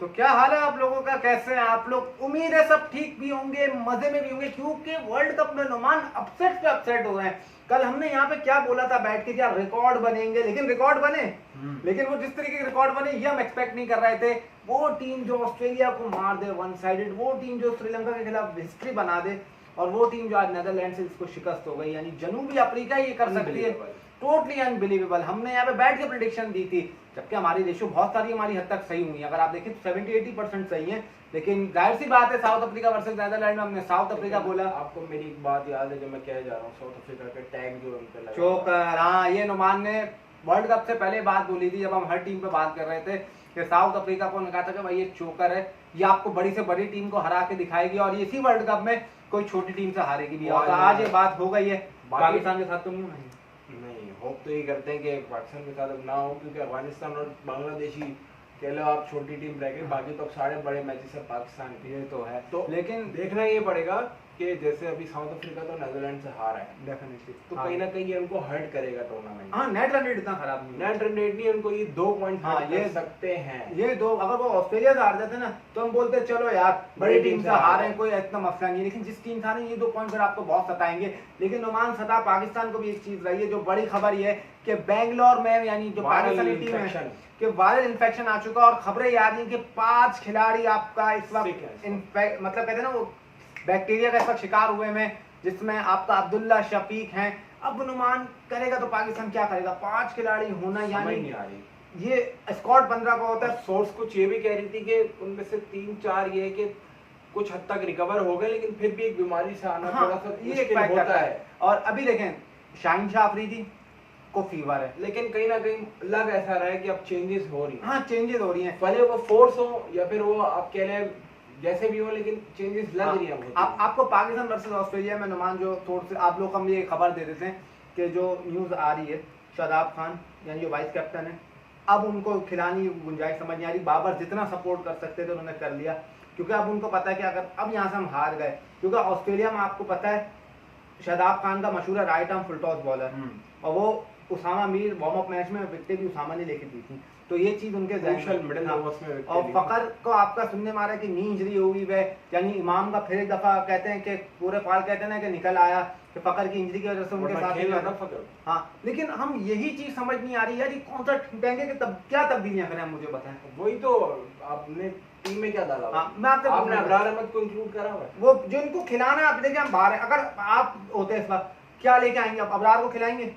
तो क्या हाल है आप लोगों का, कैसे हैं आप लोग? उम्मीद है सब ठीक भी होंगे, मजे में भी होंगे, क्योंकि वर्ल्ड कप में नुमान अपसेट पे अपसेट हो रहे हैं। कल हमने यहाँ पे क्या बोला था बैठ के, क्या रिकॉर्ड बनेंगे, लेकिन रिकॉर्ड बने। लेकिन वो जिस तरीके के रिकॉर्ड बने ये हम एक्सपेक्ट नहीं कर रहे थे। वो टीम जो ऑस्ट्रेलिया को मार दे वन साइडेड, वो टीम जो श्रीलंका के खिलाफ हिस्ट्री बना दे, और वो टीम जो आज नेदरलैंड से इसको शिकस्त हो गई, यानी जनूबी अफ्रीका ये कर सकती है। Totally unbelievable. हमने यहाँ पे बैठ के प्रेडिक्शन दी थी, जबकि हमारी रेशियो बहुत सारी हमारी हद तक सही हुई है। अगर आप देखें तो 70-80% सही है। लेकिन जाहिर सी बात है, साउथ अफ्रीका वर्सेस नेदरलैंड में हमने साउथ अफ्रीका बोला। आपको मेरी एक बात याद है जो मैं कह जा रहा हूँ, साउथ अफ्रीका के टैग जो उन पे लगा चोकर, हाँ, ये नुमान ने वर्ल्ड कप से पहले बात बोली थी, जब हम हर टीम पे बात कर रहे थे कि साउथ अफ्रीका को कहा था कि भाई ये चोकर है, ये आपको बड़ी से बड़ी टीम को हरा के दिखाएगी और इसी वर्ल्ड कप में कोई छोटी टीम से हारेगी भी। और आज ये बात हो गई है। पाकिस्तान के साथ तो नहीं, होप तो ये करते हैं कि पाकिस्तान के साथ अब ना हो, क्योंकि अफगानिस्तान और बांग्लादेशी कह लो आप छोटी टीम रह गई, बाकी तो सारे बड़े मैचेस है पाकिस्तान के। ये तो है, तो लेकिन देखना ये पड़ेगा कि जैसे अभी साउथ अफ्रीका तो नेदरलैंड से हारा है, डेफिनेटली तो कहीं ना कहीं ये उनको हर्ट करेगा टूर्नामेंट। हाँ, नेट रन रेट इतना खराब नहीं है। नेट रन रेट नहीं, उनको ये 2 पॉइंट हाँ, ले सकते हैं। ये दो, अगर वो ऑस्ट्रेलिया से हार जाते ना तो हम बोलते चलो यार बड़ी टीम से हारे, कोई इतना मसला नहीं। लेकिन जिस टीम से हारे, ये 2 पॉइंट फिर आपको बहुत सताएंगे। लेकिन नुमान सता पाकिस्तान को भी एक चीज रही है, जो बड़ी खबर ये है कि बेंगलोर में, यानी जो पाकिस्तानी टीम है, कि वायरल इन्फेक्शन आ चुका। और खबरें याद हैं कि 5 खिलाड़ी आपका इस वक्त मतलब कहते हैं ना, वो बैक्टीरिया का इस वक्त शिकार हुए में, जिसमें आपका अब्दुल्ला शफीक हैं। अब अनुमान करेगा तो पाकिस्तान क्या करेगा? 5 खिलाड़ी होना, यानी नहीं आ रही। ये स्क्वाड 15 का होता है। सोर्स कुछ ये भी कह रही थी कि उनमें से 3-4 ये है कि कुछ हद तक रिकवर हो गए, लेकिन फिर भी एक बीमारी से आना थोड़ा सा ये एक फैक्टर होता है। और अभी देखें, शाहीन शाह अफरीदी को फीवर है, लेकिन कहीं ना कहीं लग ऐसा रहा है कि अब चेंजेस हो रही हैं। हाँ, चेंजेस हो रही हैं, भले वो फोर्स हो या फिर वो आप कह लें जैसे भी हो, लेकिन चेंजेस लग रही है। आपको पाकिस्तान वर्सेस ऑस्ट्रेलिया में नुमान जो थोड़े से आप लोग हम ये खबर दे देते हैं कि जो न्यूज़ आ रही है, शादाब खान यानी जो वाइस कैप्टन है, अब उनको खिलाने की गुंजाइश समझ नहीं आ रही। बाबर जितना सपोर्ट कर सकते थे उन्होंने कर लिया, क्योंकि अब उनको पता है कि अगर अब यहाँ से हम हार गए, क्योंकि ऑस्ट्रेलिया में आपको पता है शादाब खान का मशहूर है right arm full toss bowler, और वो Usama Mir warm up match में विकेट भी उसामा ने लेके दी थी। तो ये चीज उनके मिडिल ओवर्स में। और फकर को आपका सुनने में आ रहा है कि नी इंजरी होगी वह, यानी इमाम का फिर एक दफा कहते हैं कि पूरे फाल कहते हैं ना कि निकल आया कि फकर की इंजरी की वजह से उनके साथ खेला था फकर। हाँ, लेकिन हम यही चीज समझ नहीं आ रही यार, ये कौन सा देंगे कि तब क्या तब्दीलियां करें, मुझे बताएं। वही तो आपने टीम में क्या डाला? हाँ, मैं आपने अबरार अहमद को इंक्लूड करा हुआ है, वो जो इनको खिलाना है। आप देखिए, हम बाहर अगर आप होते इस वक्त क्या लेके आएंगे? आप अबरार को खिलाएंगे?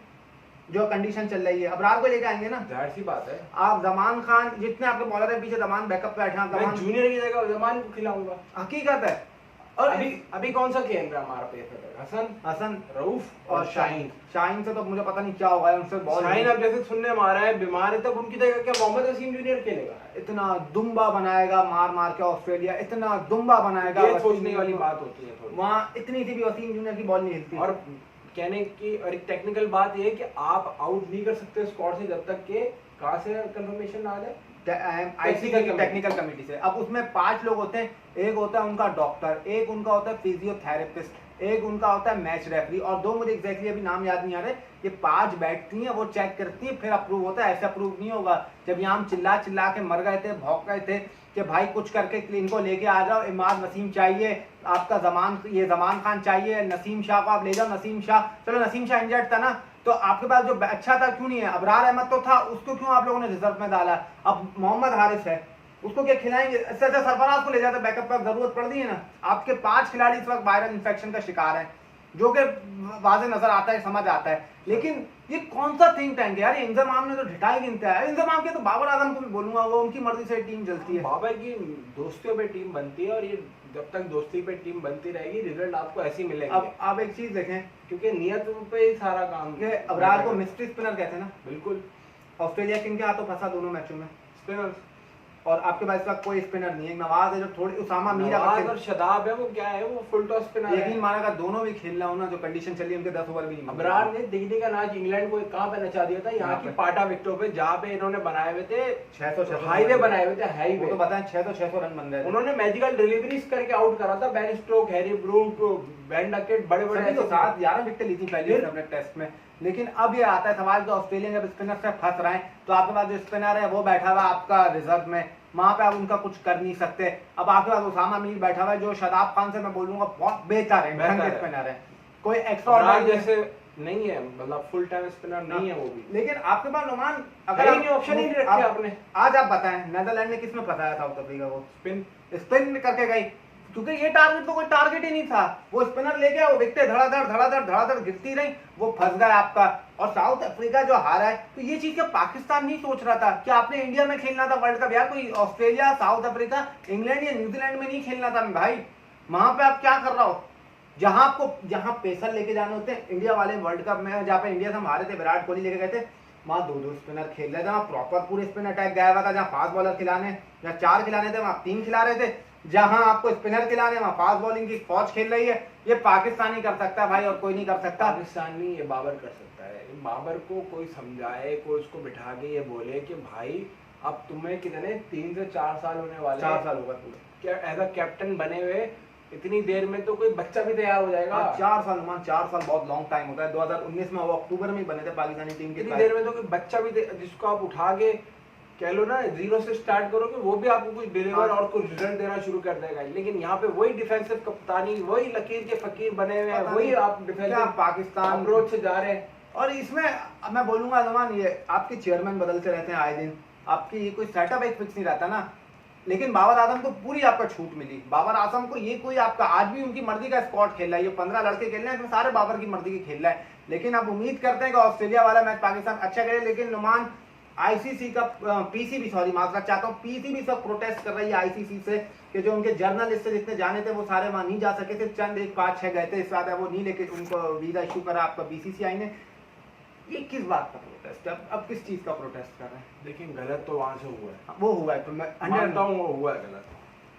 जो कंडीशन चल रही है अबरार को लेके आएंगे ना, जाहिर सी बात है। आप जमान खान, जितने आपके बॉलर है पीछे, जमान बैकअप पे बैठा, मैं जूनियर की जगह जमान को खिलाऊंगा, हकीकत है। और अभी कौन सा खेल रहा है हमारा पेस में? हसन, रऊफ और शाहीन से तो मुझे पता नहीं क्या होगा उनसे। बॉल शाहीन अब जैसे सुनने में आ रहा है बीमार है, तब उनकी जगह क्या मोहम्मद वसीम जूनियर खेलेगा? इतना दुम्बा बनाएगा मार मार के ऑस्ट्रेलिया, इतना दुम्बा बनाएगा। ये सोचने वाली बात होती है थोड़ी। वहाँ इतनी सी भी वसीम जूनियर की बॉल नहीं हिलती। और कहने की और एक टेक्निकल बात ये है कि आप आउट नहीं कर सकते स्क्वाड से जब तक के कहाँ से कंफर्मेशन आ जाए, आईसीसी की टेक्निकल कमेटी से। अब उसमें 5 लोग होते हैं, एक होता है उनका डॉक्टर, एक उनका होता है फिजियोथेरेपिस्ट, एक उनका होता है मैच रेफरी, और 2 मुझे एग्जैक्टली अभी नाम याद नहीं आ रहे। ये 5 बैठती हैं, वो चेक करती हैं, फिर अप्रूव होता है। ऐसे अप्रूव नहीं होगा। जब यहाँ हम चिल्ला चिल्ला के मर गए थे, भौंक गए थे कि भाई कुछ करके इनको लेके आ जाओ, इमाद वसीम चाहिए, आपका जमान खान चाहिए, नसीम शाह को आप ले जाओ। नसीम शाह, चलो नसीम शाह इंजर्ड था ना, तो आपके पास जो अच्छा था क्यों नहीं है? अबरार अहमद तो था, उसको क्यों आप लोगों ने रिजर्व में डाला? अब मोहम्मद हारिस है, उसको क्या खिलाएंगे? इससे अच्छा सरफराज को ले जाते, बैकअप पर जरूरत पड़ दी है ना। आपके 5 खिलाड़ी इस वक्त वायरल इन्फेक्शन का शिकार हैं, जो कि वाज़े नजर आता है, समझ आता है। लेकिन ये कौन सा थिंक टैंक है यार? इंजमाम ने तो ढिठाई गिनते हैं। इंजमाम के तो बाबर आजम को भी बोलूंगा, वो उनकी मर्जी से टीम चलती है। बाबर की दोस्तियों पे टीम बनती है, और ये जब तक दोस्ती पे टीम बनती रहेगी रिजल्ट आपको ऐसे ही मिलेंगे। अब आप एक चीज देखें, क्योंकि नियत पे ही सारा काम है। अबरार को मिस्ट्री स्पिनर कहते हैं ना। बिल्कुल। ऑस्ट्रेलिया किन के हाथों फंसा दोनों मैचों में? स्पिनर्स। और आपके पास इसका कोई स्पिनर नहीं है। नवाज है जो थोड़ी, उसामा मीर और शदाब है, वो क्या है, वो फुल टॉस स्पिनर है। यकीन मानेगा दोनों भी खेलना हो ना, जो कंडीशन चली उनके 10 ओवर भी नहीं। अबरार ने दिल्ली का नाच इंग्लैंड को कहां पे नचा दिया था? यहाँ की पाटा विकेटों पे, जहाँ पे इन्होंने बनाए हुए थे 600 हाईवे बनाए हुए थे, हाईवे। तो बताएं 600 रन बन गए। उन्होंने मैजिकल डिलीवरीज करके आउट करा था। Ben Stoke, Harry Brook, Ben Duckett, बड़े-बड़े तो 7-11 विकेट ली थी पहले अपने टेस्ट में। लेकिन अब ये आता है सवाल कि ऑस्ट्रेलिया जब स्पिनर से फंस रहे हैं, तो आपके पास जो स्पिनर है वो बैठा हुआ आपका रिजर्व में, वहां पे आप उनका कुछ कर नहीं सकते। अब आपके पास उसामा मीर बैठा हुआ है जो शादाब खान से मैं बोलूंगा बहुत बेहतर है, ढंग स्पिनर है, कोई एक्स्ट्रा जैसे नहीं है, मतलब फुल टाइम स्पिनर नहीं है वो भी। लेकिन आपके पास नुमान अगर ऑप्शन ही नहीं रखे आपने। आज आप बताएं नेदरलैंड ने किसमें फंसाया था साउथ अफ्रीका को? स्पिन करके गई, क्योंकि ये टारगेट तो कोई टारगेट ही नहीं था। वो स्पिनर लेके वो विकेटें धड़ाधड़ गिरती रही, वो फंस गया आपका। और साउथ अफ्रीका जो हारा है, तो ये चीज क्या पाकिस्तान नहीं सोच रहा था कि आपने इंडिया में खेलना था वर्ल्ड कप यार? कोई ऑस्ट्रेलिया, साउथ अफ्रीका, इंग्लैंड या न्यूजीलैंड में नहीं खेलना था भाई। वहां पे आप क्या कर रहा हो? जहां पेसर लेके जाने होते हैं, इंडिया वाले वर्ल्ड कप में जहाँ पे इंडिया से हम हारे थे, विराट कोहली लेके गए थे, वहां 2-2 स्पिनर खेल रहे थे, वहां प्रॉपर पूरे स्पिन अटैक गया हुआ था। जहां फास्ट बॉलर खिलाने, जहां 4 खिलाने थे वहां 3 खिला रहे थे, जहां आपको स्पिनर खिलाने वहां फास्ट बॉलिंग की फौज खेल रही है। ये पाकिस्तान ही कर सकता है भाई, और कोई नहीं कर सकता। पाकिस्तान नहीं, ये बाबर कर सकता है। बाबर को कोई समझाए, कोई उसको बिठा के ये बोले कि भाई अब तुम्हें कितने 3 से 4 साल होने वाले, 4 साल होगा पूरे क्या एज अ कैप्टन बने हुए, इतनी देर में तो कोई बच्चा भी तैयार हो जाएगा। 4 साल मान, 4 साल बहुत लॉन्ग टाइम होता है। 2019 में वो अक्टूबर में ही बने थे पाकिस्तानी टीम के। इतनी देर में तो कोई बच्चा भी जिसको आप उठा के कह लो ना 0 से स्टार्ट करोगे, वो भी आपको कुछ डिलीवर और कुछ रिजल्ट देना शुरू कर देगा। लेकिन यहाँ पे वही डिफेंसिव कप्तानी, वही लकीर के फकीर बने हुए हैं, वही आप डिफेंसिव पाकिस्तान अप्रोच से जा रहे हैं। और इसमें मैं बोलूंगा नुमान, ये आपके चेयरमैन बदलते रहते हैं आए दिन, आपकी कोई सेटअप एक फिक्स नहीं रहता ना। लेकिन बाबर आजम को पूरी आपका छूट मिली। बाबर आजम को ये कोई आपका आज भी उनकी मर्जी का स्क्वाड खेल रहा है, ये 15 लड़के खेल रहे हैं, इसमें सारे बाबर की मर्जी के खेल रहा है। लेकिन आप उम्मीद करते हैं कि ऑस्ट्रेलिया वाला मैच पाकिस्तान अच्छा करे। लेकिन नुमान आईसीसी का पीसीबी, सॉरी माजरत चाहता हूँ, पीसीबी सब प्रोटेस्ट कर रही है आईसीसी से कि जो उनके जर्नलिस्ट से जितने जाने थे वो सारे वहां नहीं जा सके थे, चंद 1-5-6 गए थे, इस बात है वो नहीं, लेकिन उनको वीजा इशू करा आपका बीसीसीआई ने। ये किस बात का प्रोटेस्ट है? अब किस चीज का प्रोटेस्ट कर रहे हैं? लेकिन गलत तो वहां से हुआ है, वो हुआ है तो मैं मानता हूँ वो हुआ है गलत।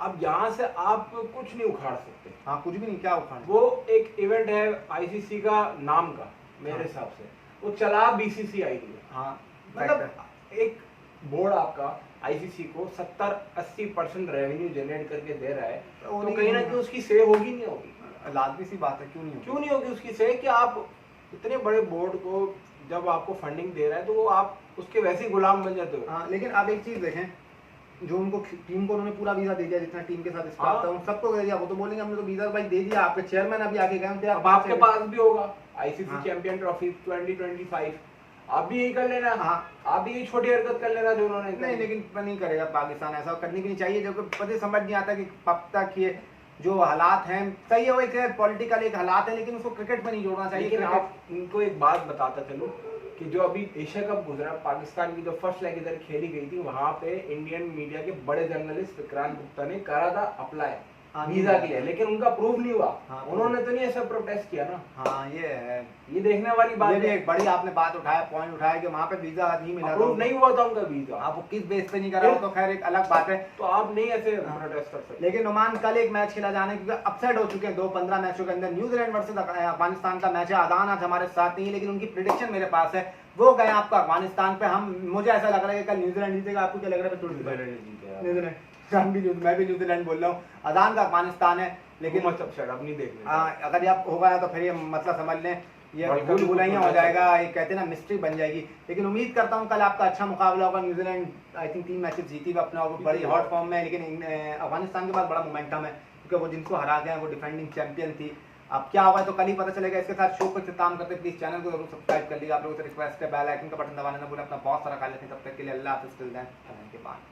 अब यहाँ से आप कुछ नहीं उखाड़ सकते। हाँ, कुछ भी नहीं, क्या उखाड़? वो एक इवेंट है आईसीसी का नाम का, मेरे हिसाब से वो चला बीसीसीआई ने। हाँ, मतलब एक बोर्ड आपका आईसीसी को 70-80% रेवेन्यू जनरेट करके दे रहा है, तो कहीं ना कहीं उसकी से होगी नहीं होगी? लाजमी सी बात है, क्यों नहीं होगी उसकी से? कि आप इतने बड़े बोर्ड को जब आपको फंडिंग दे रहा है तो वो आप उसके वैसे ही गुलाम बन जाते हो। हाँ, लेकिन आप एक चीज देखें, जो उनको टीम को उन्होंने पूरा वीजा दे दिया, जितना टीम के साथ स्टाफ था उन सबको दे दिया। वो तो बोलेंगे हमने तो वीजा भाई दे दिया, आपके चेयरमैन अभी आके गए थे, अब आपके पास भी होगा आईसीसी चैंपियन ट्रॉफी 2025, आप भी यही कर लेना। हाँ, आप भी यही छोटी हरकत कर लेना जो उन्होंने। नहीं, लेकिन नहीं करेगा पाकिस्तान, ऐसा करने की नहीं चाहिए। जब पता समझ नहीं आता कि कब तक ये जो हालात हैं, सही है वो एक पॉलिटिकल एक हालात है, लेकिन उसको क्रिकेट में नहीं जोड़ना चाहिए। लेकिन आप इनको एक बात बताता चलो कि जो अभी एशिया कप गुजरा, पाकिस्तान की जो फर्स्ट लेग इधर खेली गई थी, वहां पे इंडियन मीडिया के बड़े जर्नलिस्ट विक्रांत गुप्ता ने करा था अप्लाई वीजा के लिए, लेकिन उनका प्रूव नहीं हुआ। हाँ, उन्होंने तो नहीं ऐसा प्रोटेस्ट किया ना। हाँ, ये है, ये देखने वाली बात है। एक बड़ी आपने बात उठाया, पॉइंट उठाया कि वहां पे वीजा नहीं मिला, प्रूव नहीं हुआ था उनका वीजा। आप वो किस बेस पे नहीं करा, तो खैर एक अलग बात है। तो आप नहीं ऐसे प्रोटेस्ट कर सकते। लेकिन नुमान कल एक मैच खेला जाने, क्योंकि अपसेट हो चुके हैं 2-15 मैचों के अंदर। न्यूजीलैंड वर्सेस अफगानिस्तान का मैच है। अदान आज हमारे साथ नहीं है, लेकिन उनकी प्रेडिक्शन मेरे पास है, वो गए आपका अफगानिस्तान पे। मुझे ऐसा लग रहा है कि कल न्यूजीलैंड जीतेगा। आपको क्या लग रहा है? न्यूजीलैंड, मैं भी न्यूजीलैंड बोल रहा हूँ। अदान का अफगानिस्तान है, लेकिन अब नहीं देखना। अगर आप होगा तो फिर ये मतलब समझ लें, ये भूल भुलैया हो जाएगा, ये कहते हैं ना मिस्ट्री बन जाएगी। लेकिन उम्मीद करता हूँ कल आपका अच्छा मुकाबला होगा। न्यूजीलैंड आई थिंक 3 मैचेस जीती हुआ अपना, बड़ी हॉट फॉर्म में है। लेकिन अफगानिस्तान के पास बड़ा मोमेंटम है, क्योंकि वो जिनको हरा गए वो डिफेंडिंग चैंपियन थी। अब क्या होगा तो कल ही पता चलेगा। इसके साथ शो को इख्तिताम करते, प्लीज चैनल को जरूर सब्सक्राइब कर लीजिए। आप लोगों से रिक्वेस्ट है, बेल आइकन का बटन दबाना ना भूलें। अपना बहुत सारा ख्याल रखें, तब तक के लिए अल्लाह हाफिज़, टिल देन, के बाद।